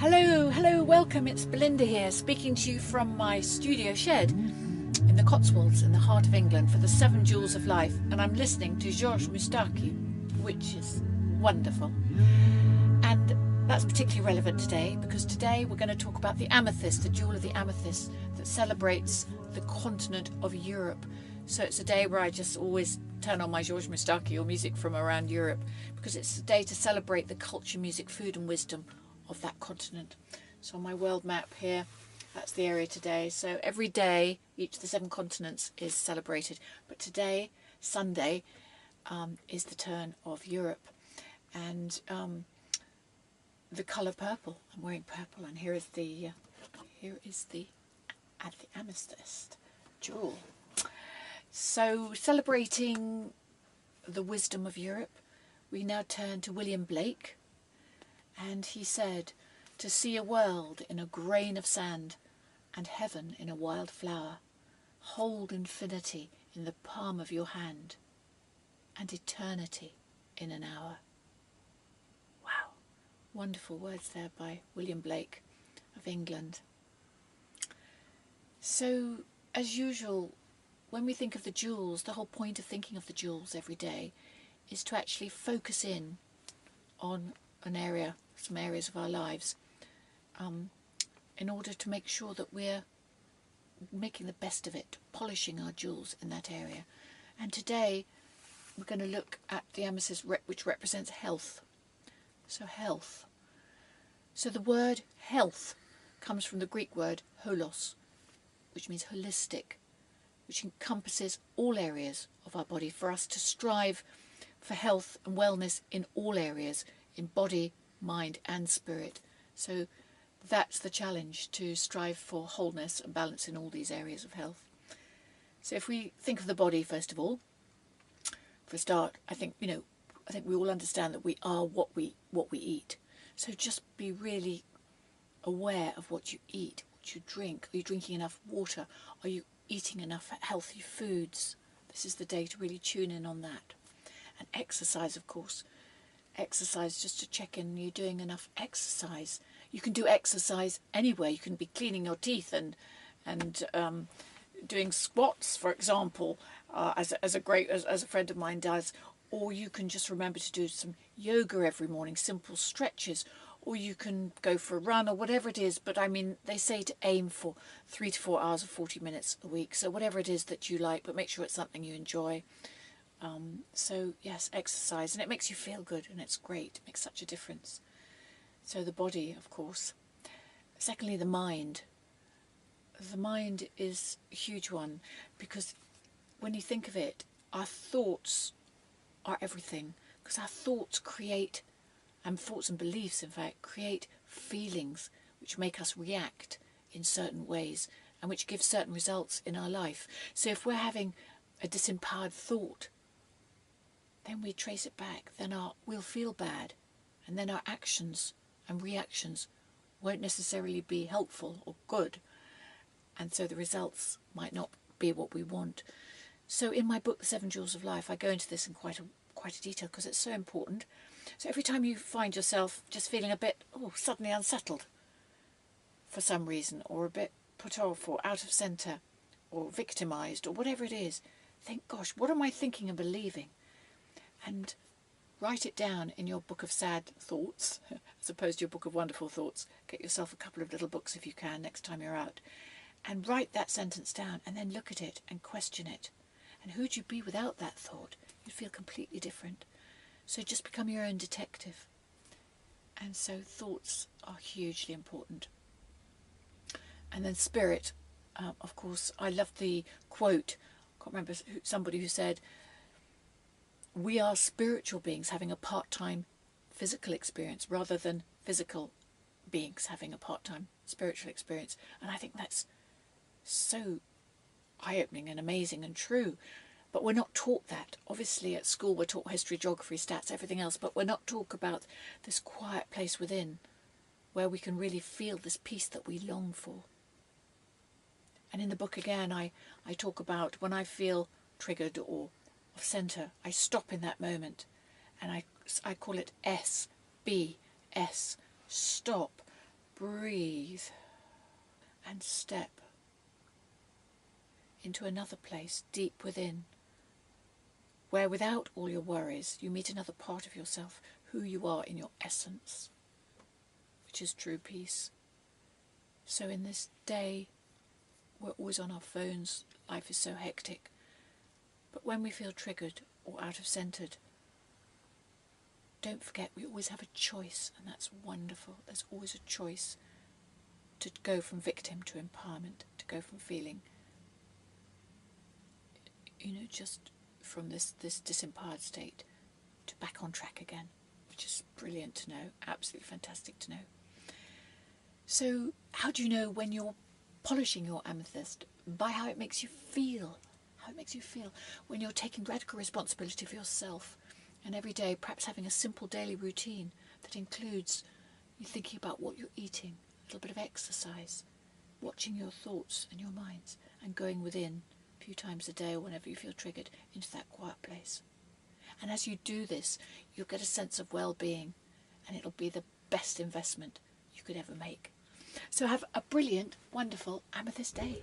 Hello, welcome. It's Belinda here, speaking to you from my studio shed in the Cotswolds in the heart of England for the 7 Jewels of Life, and I'm listening to Georges Moustaki, which is wonderful. And that's particularly relevant today because today we're going to talk about the amethyst, the jewel of the amethyst that celebrates the continent of Europe. So it's a day where I just always turn on my Georges Moustaki or music from around Europe because it's a day to celebrate the culture, music, food and wisdom of that continent. So on my world map here, that's the area today. So every day, each of the 7 continents is celebrated. But today, Sunday, is the turn of Europe. And the colour purple. I'm wearing purple, and here is the amethyst jewel. So celebrating the wisdom of Europe, we now turn to William Blake. And he said, "To see a world in a grain of sand and heaven in a wild flower, hold infinity in the palm of your hand and eternity in an hour." Wow, wonderful words there by William Blake of England. So, as usual, when we think of the jewels, the whole point of thinking of the jewels every day is to actually focus in on an area, some areas of our lives, in order to make sure that we're making the best of it, polishing our jewels in that area. And today we're going to look at the amethyst, which represents health. So health. So the word health comes from the Greek word holos, which means holistic, which encompasses all areas of our body, for us to strive for health and wellness in all areas, in body, mind and spirit. So that's the challenge, to strive for wholeness and balance in all these areas of health. So if we think of the body, first of all, for a start, I think we all understand that we are what we eat. So just be really aware of what you eat, what you drink. Are you drinking enough water? Are you eating enough healthy foods? This is the day to really tune in on that. And exercise, of course. Exercise, just to check in, you're doing enough exercise. You can do exercise anywhere. You can be cleaning your teeth and doing squats, for example, as a friend of mine does. Or you can just remember to do some yoga every morning, simple stretches. Or you can go for a run or whatever it is. But I mean, they say to aim for 3 to 4 hours or 40 minutes a week. So whatever it is that you like, but make sure it's something you enjoy. So yes, exercise, and it makes you feel good, and it's great. It makes such a difference. So the body, of course. Secondly, the mind. The mind is a huge one, because when you think of it, our thoughts are everything, because our thoughts create, and thoughts and beliefs in fact, create feelings which make us react in certain ways and which give certain results in our life. So if we're having a disempowered thought, then we trace it back, then we'll feel bad, and then our actions and reactions won't necessarily be helpful or good, and so the results might not be what we want. So in my book, The 7 Jewels of Life, I go into this in quite a detail because it's so important. So every time you find yourself just feeling a bit, suddenly unsettled for some reason, or a bit put off or out of centre or victimised or whatever it is, think, gosh, what am I thinking and believing? And write it down in your book of sad thoughts, as opposed to your book of wonderful thoughts. Get yourself a couple of little books if you can next time you're out. And write that sentence down, and then look at it and question it. And who'd you be without that thought? You'd feel completely different. So just become your own detective. And so thoughts are hugely important. And then spirit, of course, I love the quote, I can't remember, somebody who said, "We are spiritual beings having a part-time physical experience rather than physical beings having a part-time spiritual experience." And I think that's so eye-opening and amazing and true. But we're not taught that. Obviously at school we're taught history, geography, stats, everything else, but we're not taught about this quiet place within where we can really feel this peace that we long for. And in the book again I talk about when I feel triggered or off centre, I stop in that moment, and I call it SBS, stop, breathe and step into another place deep within, where without all your worries you meet another part of yourself, who you are in your essence, which is true peace. So in this day, we're always on our phones, life is so hectic, but when we feel triggered or out of centred, don't forget we always have a choice, and that's wonderful. There's always a choice to go from victim to empowerment, to go from feeling, just from this disempowered state to back on track again, which is brilliant to know, absolutely fantastic to know. So how do you know when you're polishing your amethyst? By how it makes you feel. How it makes you feel when you're taking radical responsibility for yourself, and every day perhaps having a simple daily routine that includes you thinking about what you're eating, a little bit of exercise, watching your thoughts and your minds, and going within a few times a day or whenever you feel triggered into that quiet place. And as you do this, you'll get a sense of well-being, and it'll be the best investment you could ever make. So have a brilliant, wonderful Amethyst day.